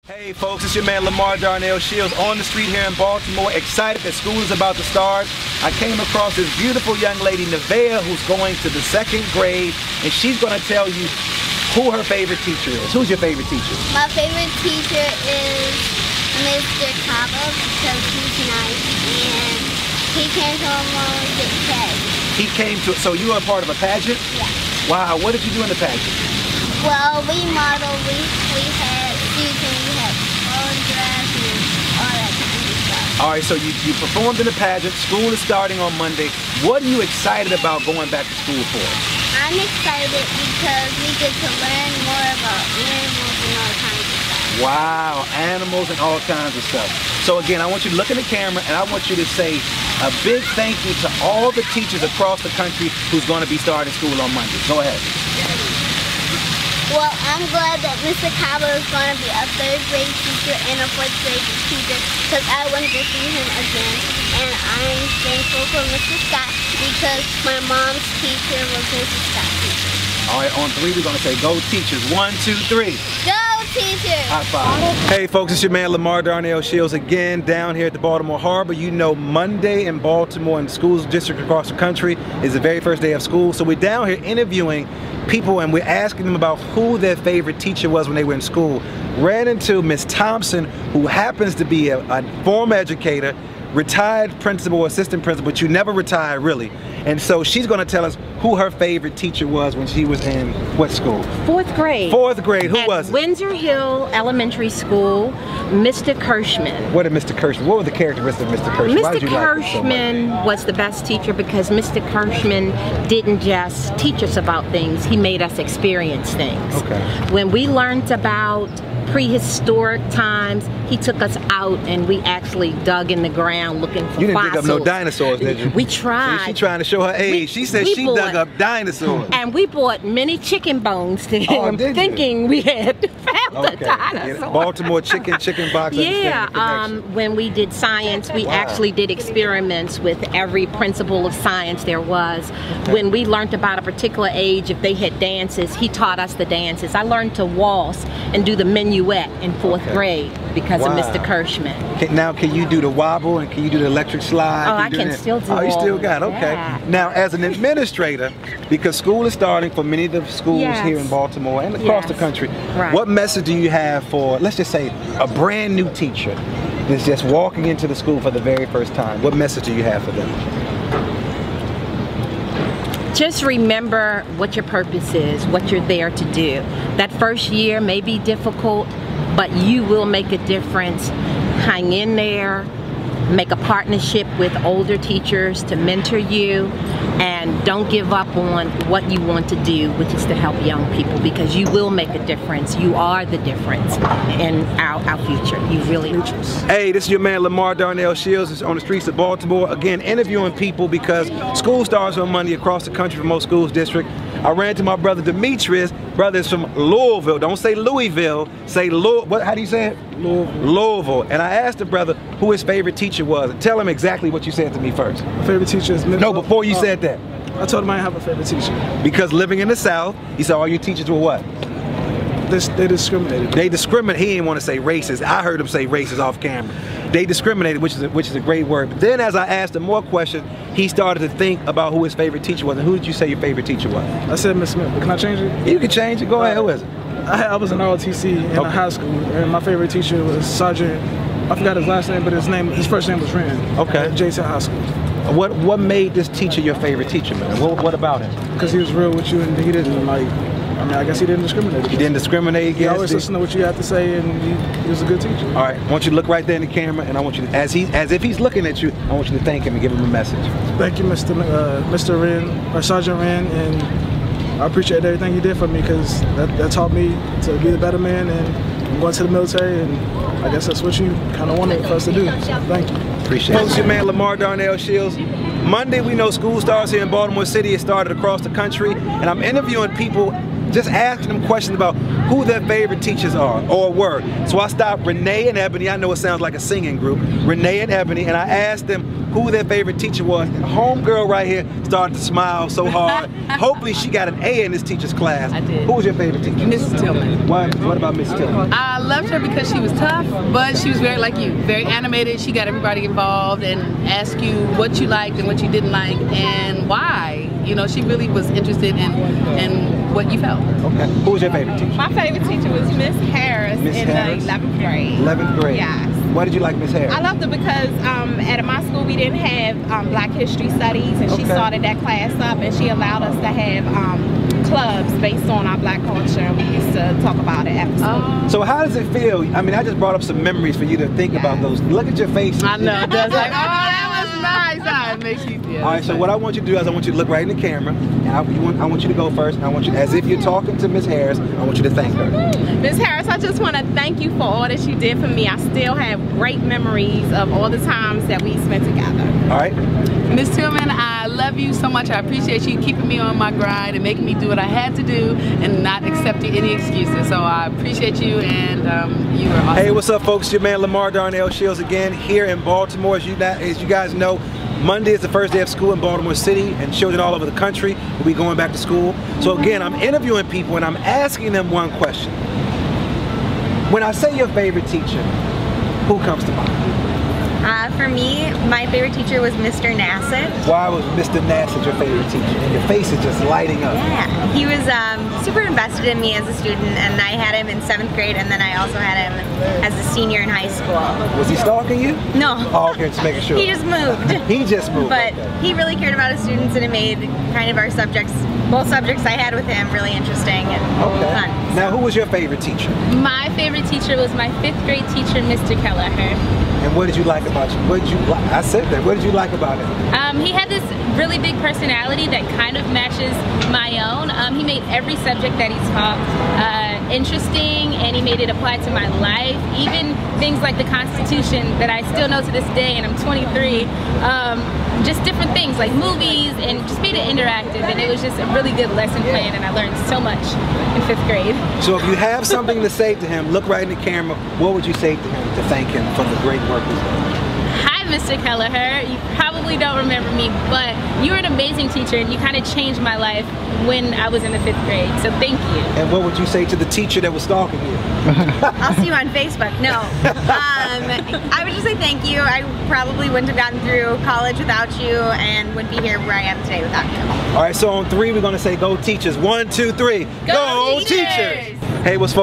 Hey folks, it's your man LaMarr Darnell Shields on the street here in Baltimore. Excited that school is about to start. I came across this beautiful young lady, Nevaeh, who's going to the 2nd grade, and she's going to tell you who her favorite teacher is. Who's your favorite teacher? My favorite teacher is Mr. Cabo because he's nice and he came to a pageant. He came to, so you are part of a pageant? Yeah. Wow, what did you do in the pageant? Well, we modeled, we had suits and we had all dress and all that kind of stuff. All right, so you performed in the pageant. School is starting on Monday. What are you excited about going back to school for? I'm excited because we get to learn more about animals and all kinds of stuff. Wow, animals and all kinds of stuff. So again, I want you to look in the camera and I want you to say a big thank you to all the teachers across the country who's going to be starting school on Monday. Go ahead. Well, I'm glad that Mr. Cabo is going to be a 3rd grade teacher and a 4th grade teacher because I wanted to see him again. And I'm thankful for Mr. Scott because my mom's teacher was Mrs. Scott's teacher. All right, on 3 we're going to say go teachers. 1, 2, 3. Go teachers! High five. Hey folks, it's your man LaMarr Darnell Shields again down here at the Baltimore Harbor. You know Monday in Baltimore and schools district across the country is the very first day of school. So we're down here interviewing people and we're asking them about who their favorite teacher was when they were in school. Ran into Miss Thompson, who happens to be a former educator, retired principal, assistant principal, but you never retired really. And so she's going to tell us who her favorite teacher was when she was in what school? 4th grade. 4th grade. Who was it? Windsor Hill Elementary School, Mr. Kirschman. What did Mr. Kirschman? What were the characteristics of Mr. Kirschman? Mr. Kirschman was the best teacher because Mr. Kirschman didn't just teach us about things, he made us experience things. Okay. When we learned about prehistoric times, he took us out and we actually dug in the ground looking for fossils. You didn't dig up no dinosaurs, did you? We tried. See, she trying to show her age. She said she dug up dinosaurs. And we bought many chicken bones to him, thinking we had found a dinosaur. Yeah, Baltimore chicken box. Yeah, when we did science, we actually did experiments with every principle of science there was. When we learned about a particular age, if they had dances, he taught us the dances. I learned to waltz and do the minuet in 4th grade because of Mr. Kirschman. Now, can you do the wobble and can you do the electric slide? Oh, I can still do Oh, you still all got it, okay. that. Now, as an administrator, because school is starting for many of the schools here in Baltimore and across the country, what message do you have for, let's just say, a brand new teacher that's just walking into the school for the very first time? What message do you have for them? Just remember what your purpose is, what you're there to do. That first year may be difficult, but you will make a difference. Hang in there, make a partnership with older teachers to mentor you, and don't give up on what you want to do, which is to help young people, because you will make a difference. You are the difference in our future. You really are. Hey, this is your man LaMarr Darnell Shields. It's on the streets of Baltimore. Again, interviewing people because school starts on Monday across the country for most schools district. I ran into my brother Demetrius. Brother is from Louisville. Don't say Louisville. Say Louisville. How do you say it? Louisville. And I asked the brother who his favorite teacher was. Tell him exactly what you said to me first. My favorite teacher is No, before you said that. I told him I didn't have a favorite teacher. Because living in the South, he said all your teachers were what? They discriminated. They discriminate. He didn't want to say racist. I heard him say racist off camera. They discriminated, which is a great word. But then as I asked him more questions, he started to think about who his favorite teacher was. And who did you say your favorite teacher was? I said Miss Smith. Can I change it? You can change it. Go ahead. Who is it? I was in ROTC in high school, and my favorite teacher was Sergeant. I forgot his last name, but his first name was Rand. Okay. At J10 High School. What made this teacher your favorite teacher, man? What about him? Because he was real with you, and he didn't like. I mean, I guess he didn't discriminate. He didn't discriminate against you? He always listened to what you had to say, and he was a good teacher. All right, I want you to look right there in the camera, and I want you to, as if he's looking at you, I want you to thank him and give him a message. Thank you, Mr. Wren, or Sergeant Wren, and I appreciate everything you did for me because that taught me to be a better man, and I'm going to the military, and I guess that's what you kind of wanted for us to do. So thank you. Appreciate it. Folks, your man LaMarr Darnell Shields. Monday, we know school starts here in Baltimore City. It started across the country, and I'm interviewing people just asking them questions about who their favorite teachers are or were. So I stopped Renee and Ebony. I know it sounds like a singing group. Renee and Ebony, and I asked them who their favorite teacher was. And homegirl right here started to smile so hard. Hopefully she got an A in this teacher's class. I did. Who was your favorite teacher? Mrs. Tillman. What about Mrs. Tillman? I loved her because she was tough, but she was very like you, very animated. She got everybody involved and asked you what you liked and what you didn't like and why. You know, she really was interested in what you felt. Okay. Who was your favorite teacher? My favorite teacher was Miss Harris in Harris? the 11th grade. 11th grade. Yes. Why did you like Miss Harris? I loved her because at my school we didn't have Black History Studies, and she started that class up, and she allowed us to have clubs based on our Black culture, and we used to talk about it after school. So how does it feel? I mean, I just brought up some memories for you to think about those. Look at your face. I know, it does. Like, oh, that was nice. It makes you feel. All right, so what I want you to do is I want you to look right in the camera, and I want you to go first. I want you, as if you're talking to Miss Harris, I want you to thank her. Miss Harris, I just want to thank you for all that you did for me. I still have great memories of all the times that we spent together. All right. Miss Tillman, I love you so much. I appreciate you keeping me on my grind and making me do what I had to do and not accepting any excuses. So I appreciate you, and you were awesome. Hey, what's up, folks? It's your man LaMarr Darnell Shields again here in Baltimore. As you guys know, Monday is the first day of school in Baltimore City, and children all over the country will be going back to school. So again, I'm interviewing people and I'm asking them one question. When I say your favorite teacher, who comes to mind? For me, my favorite teacher was Mr. Nassett. Why was Mr. Nassett your favorite teacher? And your face is just lighting up. Yeah, he was super invested in me as a student, and I had him in 7th grade, and then I also had him as a senior in high school. Was he stalking you? No. Oh, okay, just making sure. He just moved. He just moved. But okay. He really cared about his students, and it made kind of our subjects, both subjects I had with him, really interesting and fun. Now, who was your favorite teacher? My favorite teacher was my 5th grade teacher, Mr. Kelleher. And what did you like about you? What did you like? I said that. What did you like about him? He had this really big personality that kind of matches my own. He made every subject that he taught interesting, and he made it apply to my life. Even things like the Constitution that I still know to this day, and I'm 23. Just different things like movies, and just made it interactive, and it was just a really good lesson plan, and I learned so much in 5th grade. So if you have something to say to him, look right in the camera, what would you say to him to thank him for the great work he's done? Hi, Mr. Kelleher. You probably don't remember me, but you were an amazing teacher, and you kind of changed my life when I was in the 5th grade, so thank you. And what would you say to the teacher that was stalking you? I'll see you on Facebook. No. I would just say thank you. I probably wouldn't have gotten through college without you, and wouldn't be here where I am today without you. All right, so on 3, we're going to say go teachers. 1, 2, 3. Go teachers! Hey, what's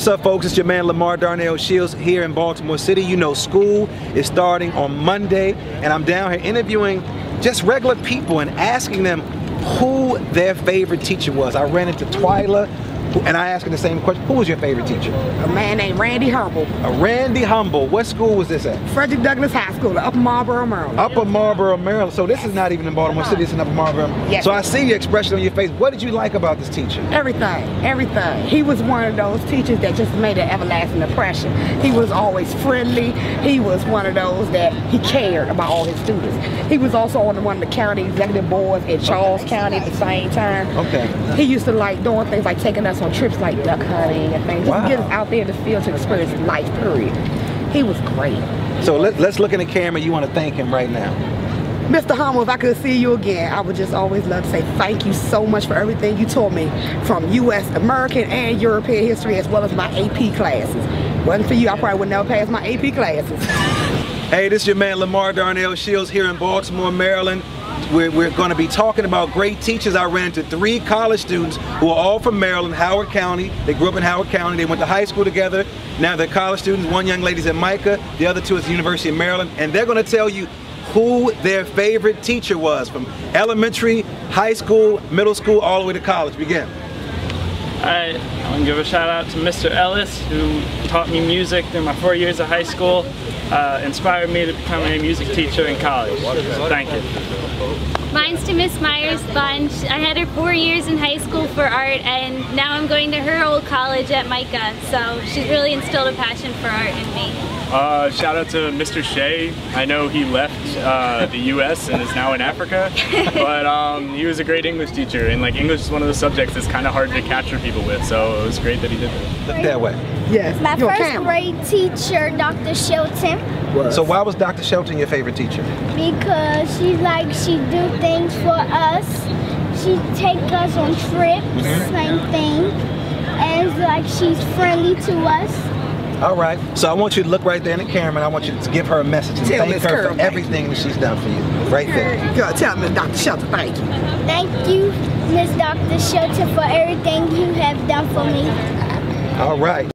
up, folks? It's your man LaMarr Darnell Shields here in Baltimore City. You know, school is starting on Monday, and I'm down here interviewing just regular people and asking them who their favorite teacher was. I ran into Twyla, and I asked her the same question. Who was your favorite teacher? A man named Randy Humble. Randy Humble. What school was this at? Frederick Douglass High School, Upper Marlboro, Maryland. Upper Marlboro, Maryland. So this is not even in Baltimore City, it's in Upper Marlboro. Yes. So I see your expression on your face. What did you like about this teacher? Everything, everything. He was one of those teachers that just made an everlasting impression. He was always friendly. He was one of those that he cared about all his students. He was also on one of the county executive boards in Charles County at the same time. Okay. He used to like doing things like taking us on trips like duck hunting and things. Just to get us out there in the field to experience life, period. He was great. So let's look in the camera. You want to thank him right now. Mr. Humble, if I could see you again, I would just always love to say thank you so much for everything you taught me from U.S., American, and European history, as well as my AP classes. Wasn't for you, I probably would never pass my AP classes. Hey, this is your man LaMarr Darnell Shields here in Baltimore, Maryland. We're going to be talking about great teachers. I ran into 3 college students who are all from Maryland, Howard County. They grew up in Howard County. They went to high school together. Now they're college students. One young lady's at Micah. The other 2 is the University of Maryland. And they're going to tell you who their favorite teacher was from elementary, high school, middle school, all the way to college. Begin. I want to give a shout out to Mr. Ellis, who taught me music through my 4 years of high school, inspired me to become a music teacher in college. So thank you. Mine's to Miss Myers-Bunch. I had her 4 years in high school for art, and now I'm going to her old college at Micah, so she's really instilled a passion for art in me. Shout out to Mr. Shea. I know he left the U.S. and is now in Africa, but he was a great English teacher, and like English is one of the subjects that's kind of hard to capture people with, so it was great that he did that. Look that way. Yes. My first grade teacher, Dr. Shelton. So why was Dr. Shelton your favorite teacher? Because she do things for us. She take us on trips, same thing. And it's like she's friendly to us. All right. So I want you to look right there in the camera, and I want you to give her a message and thank her for everything that she's done for you. Right there. Girl, tell Miss Dr. Shelton, thank you. Thank you, Miss Dr. Shelton, for everything you have done for me. All right.